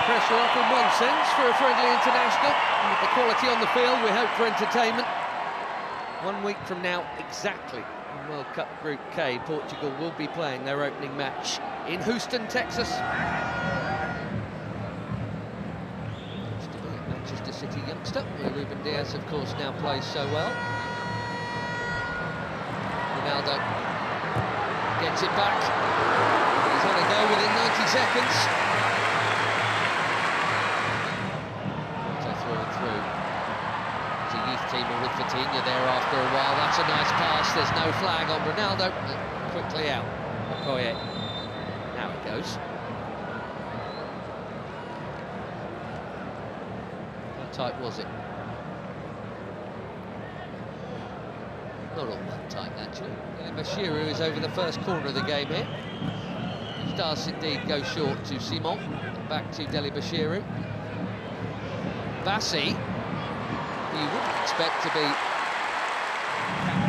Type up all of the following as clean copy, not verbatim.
Pressure off in one sense for a friendly international. And with the quality on the field, we hope for entertainment. 1 week from now, exactly, in World Cup Group K, Portugal will be playing their opening match in Houston, Texas. Used to be a Manchester City youngster, where Ruben Diaz, of course, now plays so well. Ronaldo gets it back. He's had a go within 90 seconds. Through and through. There's a youth teamer with Vitinha there after a while. That's a nice pass. There's no flag on Ronaldo. Quickly out. Okoye. Now it goes. How tight was it? Not all that tight, actually. Bashiru is over the first corner of the game here. He does indeed go short to Simon. Back to Deli Bashiru. Bassi, you wouldn't expect to be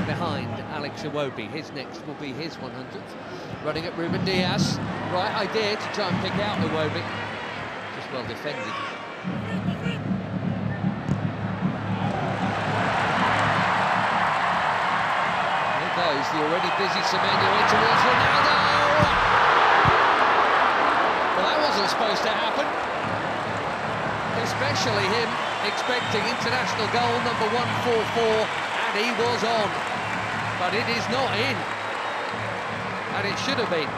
behind Alex Iwobi. His next will be his 100th. Running at Ruben Diaz. Right idea to try and pick out Iwobi. Just well defended. There goes the already busy Semenyo in towards Ronaldo. Well, that wasn't supposed to happen. Especially him expecting international goal number 144, and he was on. But it is not in. And it should have been.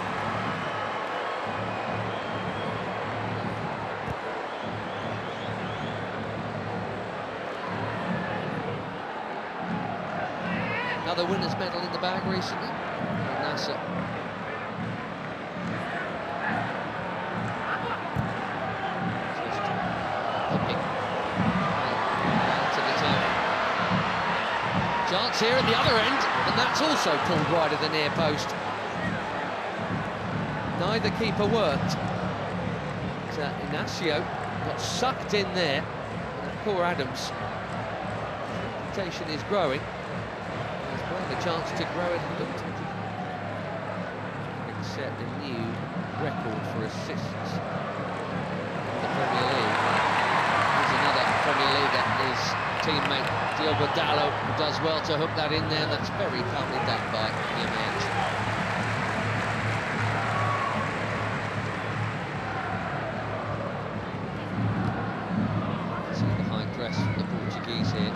Another winner's medal in the bag recently. Nasser. Chance here at the other end, and that's also pulled wide of the near post. Neither keeper worked. Inacio got sucked in there. And poor Adams. Reputation is growing. He's got a chance to grow it a little. Set a new record for assists in the Premier League. There's another Premier League that his teammate Diogo Dalot does well to hook that in there. That's very calmly done by Jimenez. See the high press from the Portuguese here.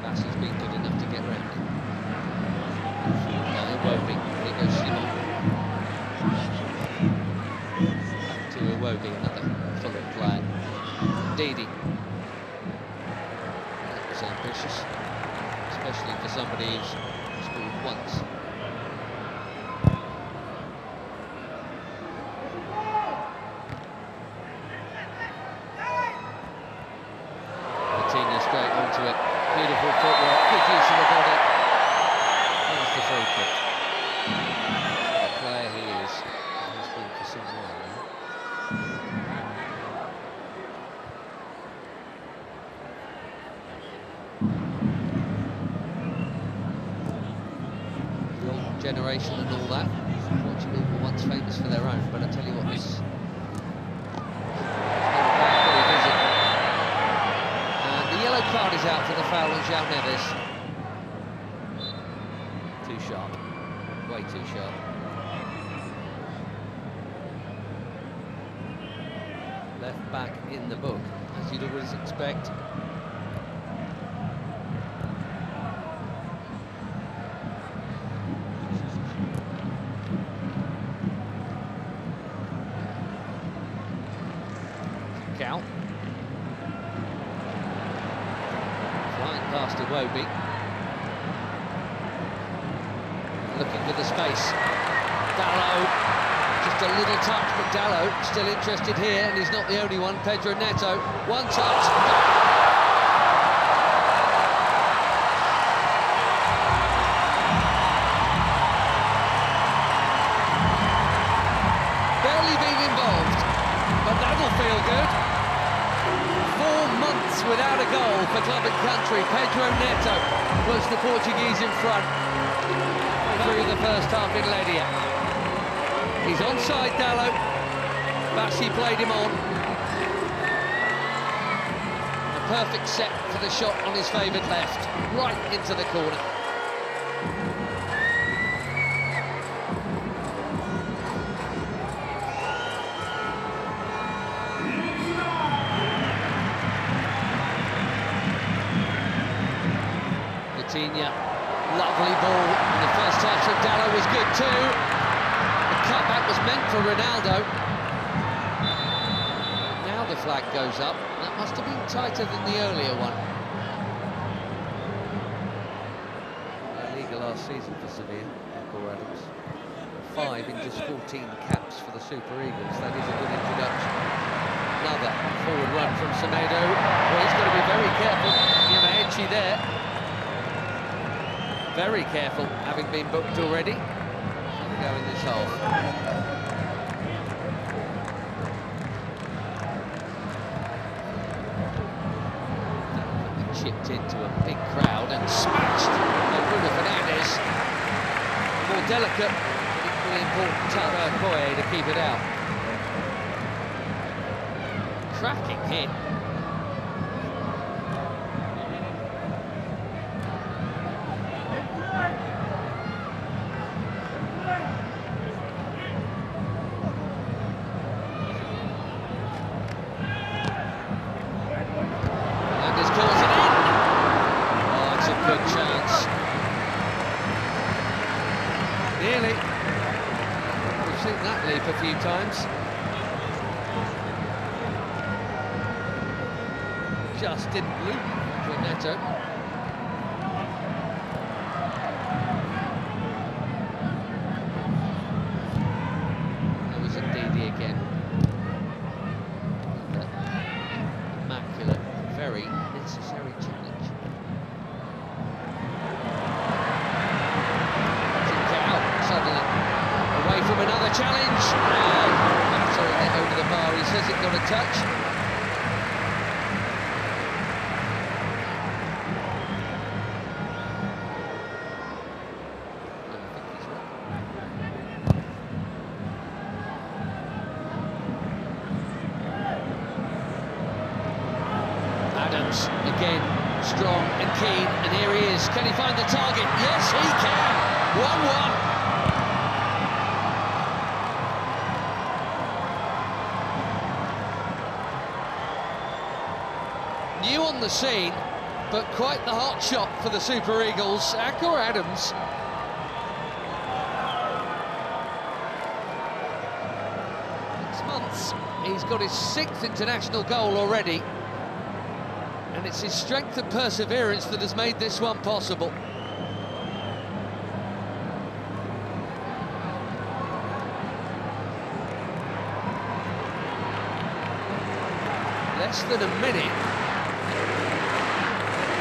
Bassi's been good enough to get round it. Iwobi, here goes Simon. Back to Iwobi, another Fulham player. Didi. That was ambitious, especially for somebody who's scored once. Vitinha straight onto it. Beautiful footwork, good use of the body. There's the free kick. The player he is, he's been for some while now. Generation and all that. Portugal were once famous for their own, but I tell you what, this and the yellow card is out for the foul on João Neves. Too sharp, way too sharp. Left back in the book, as you'd always expect. Cow. Flying past Iwobi. Looking for the space. Dalot. Just a little touch, but Dalot still interested here, and he's not the only one. Pedro Neto. One touch. Barely being involved, but that'll feel good. 4 months without a goal for club and country. Pedro Neto puts the Portuguese in front through the first half in Ledia. He's onside, Dallo. Bashi played him on. A perfect set for the shot on his favoured left, right into the corner. Lovely ball in the first touch from Dallo was good too. The cutback was meant for Ronaldo. Now the flag goes up. That must have been tighter than the earlier one. La Liga last season for Sevilla, Michael Adams. 5 in just 14 caps for the Super Eagles. That is a good introduction. Another forward run from Semedo. Well, he's got to be very careful. Yamaechi there. Very careful, having been booked already. Here we go in this half. Chipped into a big crowd and smashed by Bruno Fernandes. More delicate, equally important Taro Koye to keep it out. Cracking hit. Nearly. We've seen that leap a few times. Just didn't loop for Neto. There was Ndidi again. Immaculate, very necessary challenge. Away from another challenge. Battering it over the bar. He says it got a touch. Adams again, strong and keen, and here he is. Can he find the target? Yes, he can. 1-1. New on the scene, but quite the hot shot for the Super Eagles. Akor Adams. Months, he's got his 6th international goal already, and it's his strength and perseverance that has made this one possible. Less than a minute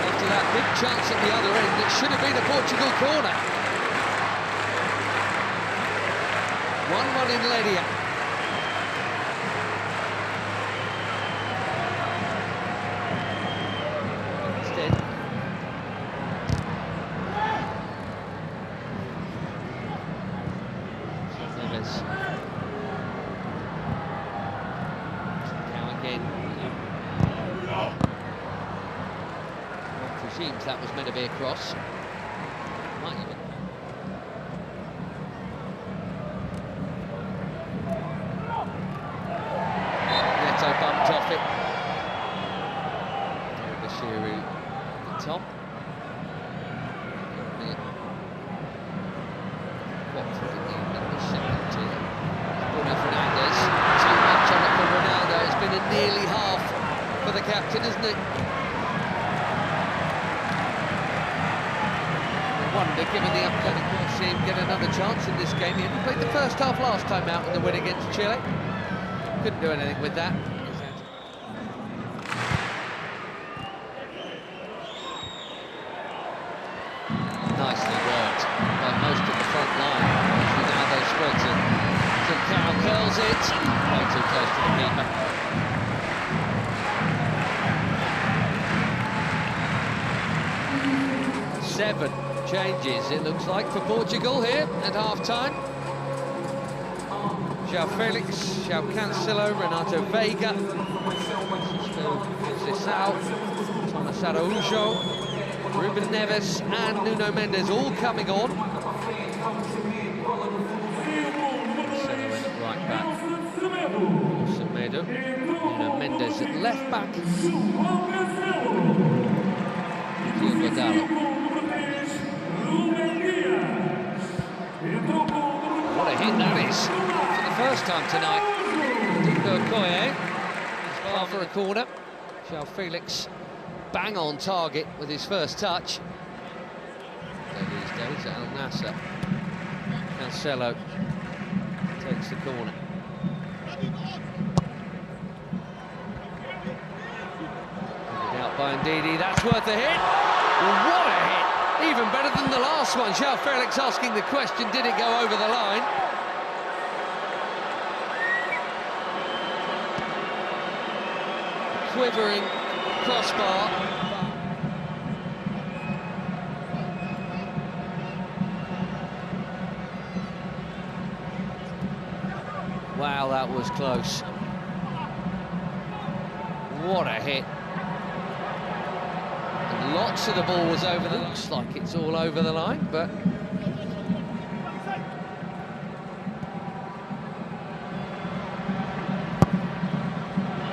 after that big chance at the other end, it should have been a Portugal corner. 1-1 in Ledia. Instead, Neves. Now again. One presumes that was meant to be a cross. Might even. Neto bumped off it. Bashiru at the top. Watford in the second tier. Bruno Fernandes. Too much on it for Ronaldo. It's been a nearly half for the captain, isn't it? I wonder, given the upcoming, we'll see him get another chance in this game. He played the first half last time out in the win against Chile. Couldn't do anything with that. Nicely worked by most of the front line. Ronaldo spreads it. Carroll curls it. Way too close to the keeper. Seven changes, it looks like, for Portugal here at half-time. João Felix, João Cancelo, Renato Veiga, Francisco Thomas Araújo, Ruben Neves and Nuno Mendes all coming on. Cancelo in at right back, Semedo, Nuno Mendes at left back, Diogo Dalot. What a hit that is, for the first time tonight. Dikbo Koye is far for a corner. João Felix bang on target with his first touch. These days at Al Nassr. Cancelo takes the corner. Out by Ndidi, that's worth a hit. What a hit! Even better than the last one. João Felix asking the question, did it go over the line? Quivering crossbar. Wow, that was close. What a hit. And lots of the ball was over the... Looks like it's all over the line, but...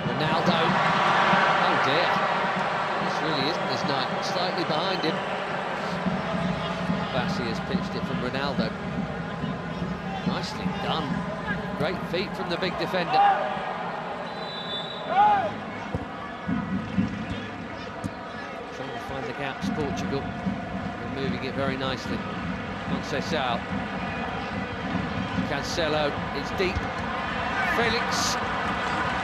Ronaldo. Oh dear. This really isn't his night. Slightly behind him. Bassi has pitched it from Ronaldo. Nicely done. Great feet from the big defender. Trying to find the gaps, Portugal. They're moving it very nicely. Conceição. Cancelo, it's deep. Felix,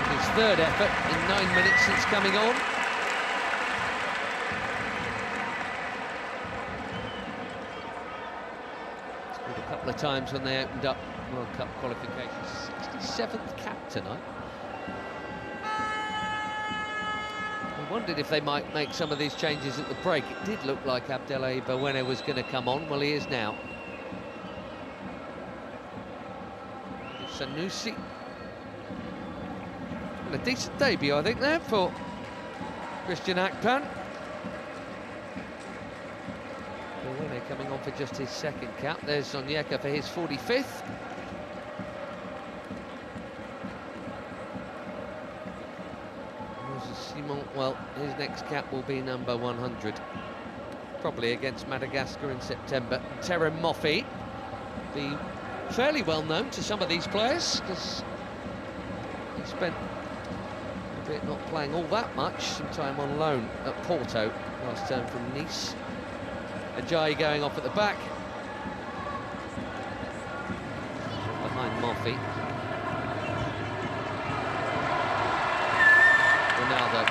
his third effort in 9 minutes since coming on. Scored a couple of times when they opened up World Cup qualifications. 67th cap tonight. We wondered if they might make some of these changes at the break. It did look like Abdelai Bawene was going to come on. Well, he is now. Sanusi. And a decent debut, I think, there for Christian Akpan. Bawene coming on for just his second cap. There's Onyeka for his 45th. Simon, well, his next cap will be number 100. Probably against Madagascar in September. Terem Moffi, be fairly well known to some of these players, because he spent a bit not playing all that much, some time on loan at Porto last term from Nice. Ajayi going off at the back. Behind Moffi. Ronaldo.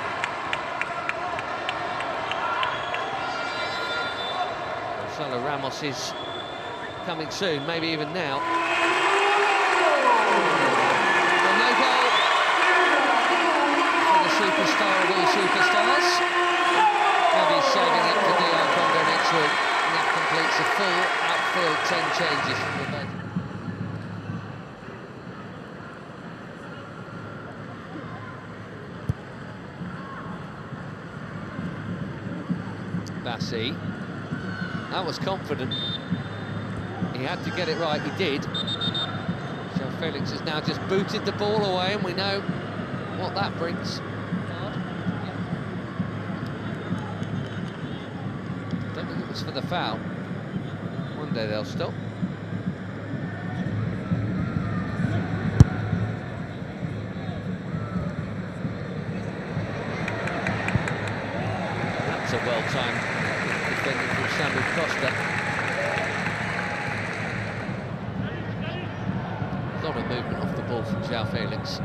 Gonzalo Ramos is coming soon, maybe even now. Well, no goal for the superstar of all superstars. Maybe he's saving it for DR Congo next week, and that completes a full outfield 10 changes from the bench. Bassi, that was confident. He had to get it right, he did. So Felix has now just booted the ball away, and we know what that brings. Don't think it was for the foul. One day they'll stop. That's a well-timed defending from Samuel Costa. A lot of movement off the ball from João Felix.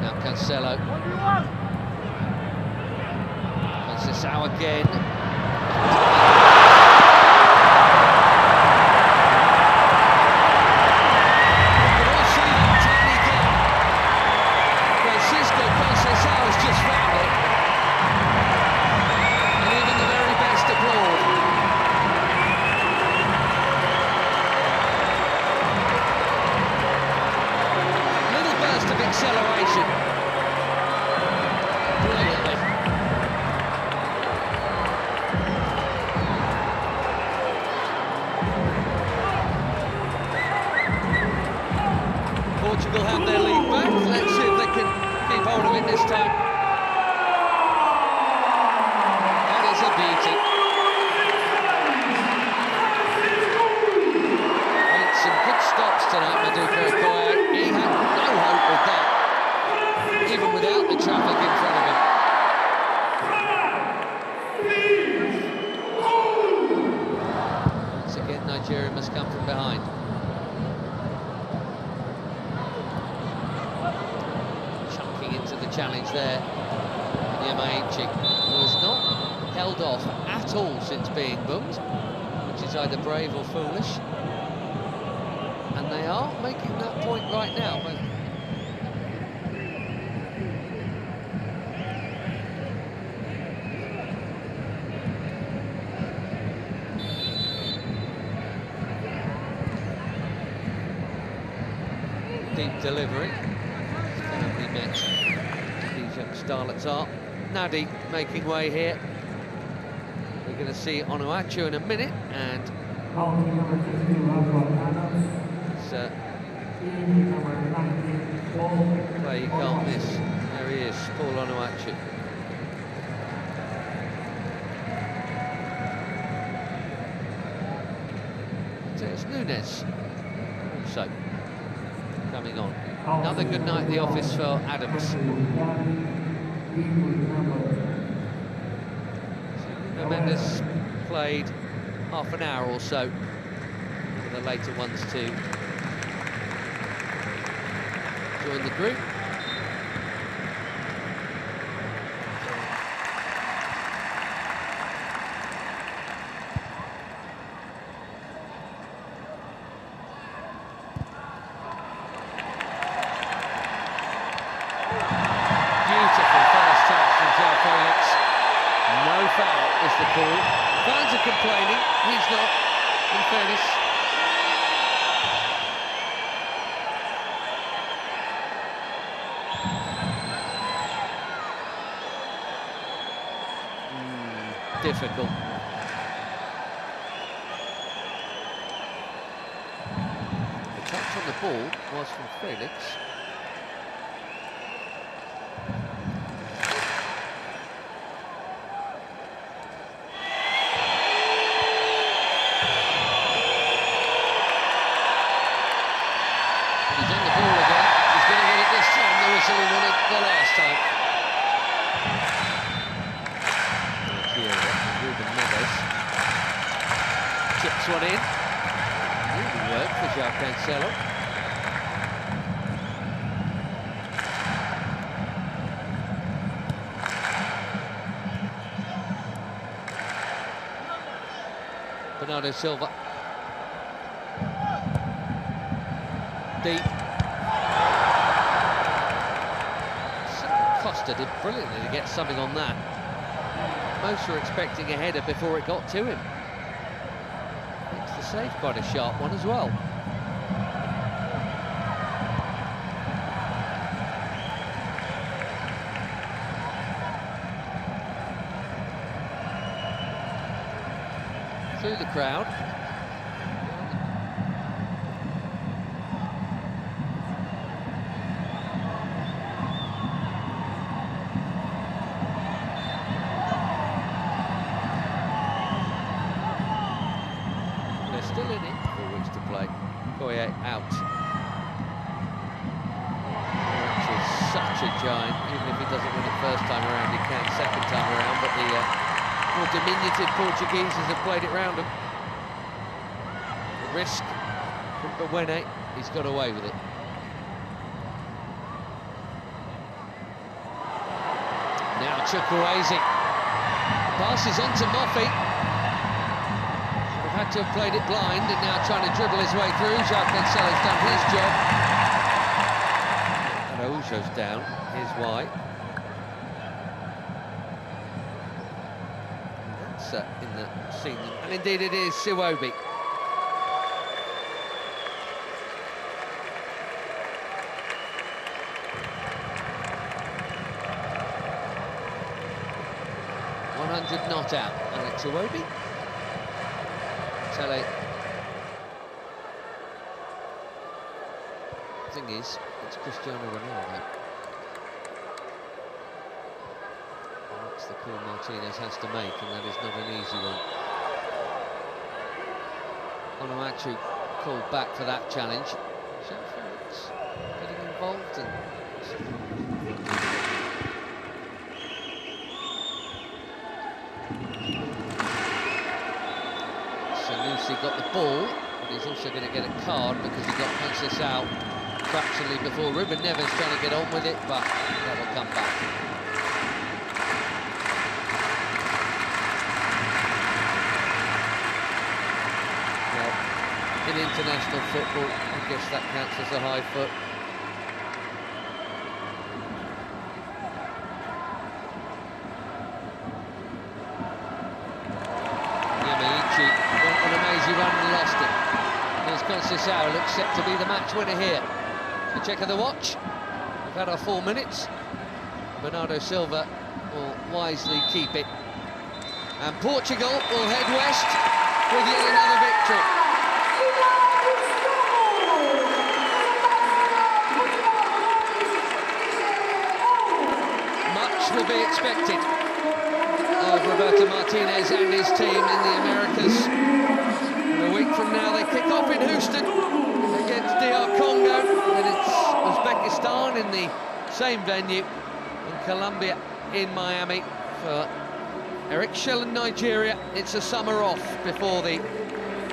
Now Cancelo. Conceição again. Portugal have their lead back. Let's see if they can keep hold of it this time. That is a beauty. Made some good stops tonight, Maduka Okoye. He had no hope with that, even without the traffic in front of him. Once again, Nigeria must come from behind. Into the challenge there, Nyamaichi was not held off at all since being booked, which is either brave or foolish, and they are making that point right now. Deep delivery. Met these young starlets are. Nadi making way here. We're going to see Onuachu in a minute, and it's play you can't miss. There he is, Paul Onuachu. It's Nunes also coming on. Another good night at the office for Adams. So, Mendes played half an hour or so for the later ones to join the group. No foul is the call. Fans are complaining, he's not, in fairness. Difficult. The touch on the ball was from Felix. He won it the last time. Ruben Neves chips one in. Really worked for João Cancelo. Bernardo Silva. Deep. Costa did brilliantly to get something on that. Most were expecting a header before it got to him. Makes the save quite a sharp one as well. Through the crowd. Still in it, 4 weeks to play. Okoye out. Which is such a giant. Even if he doesn't win it first time around, he can second time around. But the more diminutive Portugueses have played it round him. The risk from Bawene, he's got away with it. Now Chukwueze. Passes on to Moffi. Had to have played it blind, and now trying to dribble his way through. João Cancelo's done his job. Araujo's down. Here's why. That's in the scene, and indeed it is Siwobi. Not out. Alex Iwobi. Tele. thing is, it's Cristiano Ronaldo. And that's the call Martinez has to make, and that is not an easy one. Onuachu called back for that challenge. Sheffield getting involved and Sanusi got the ball, but he's also going to get a card because he got Conceição fractionally before. Ruben Neves trying to get on with it, but that will come back. In international football, I guess that counts as a high foot. Yamaichi went on a mazy run and lost it. Here's Conceição, looks set to be the match winner here. A check of the watch. We've had our 4 minutes. Bernardo Silva will wisely keep it. And Portugal will head west with yet another victory. Will be expected of Roberto Martinez and his team in the Americas. And a week from now they kick off in Houston against DR Congo, and it's Uzbekistan in the same venue, and Colombia in Miami. For Portugal and Nigeria, it's a summer off before the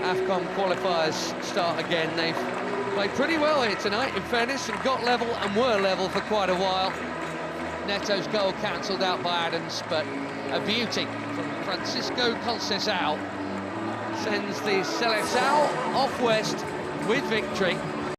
AFCON qualifiers start again. They've played pretty well here tonight, in fairness, and got level and were level for quite a while. Neto's goal cancelled out by Adams, but a beauty from Francisco Conceição sends the Seleção off west with victory.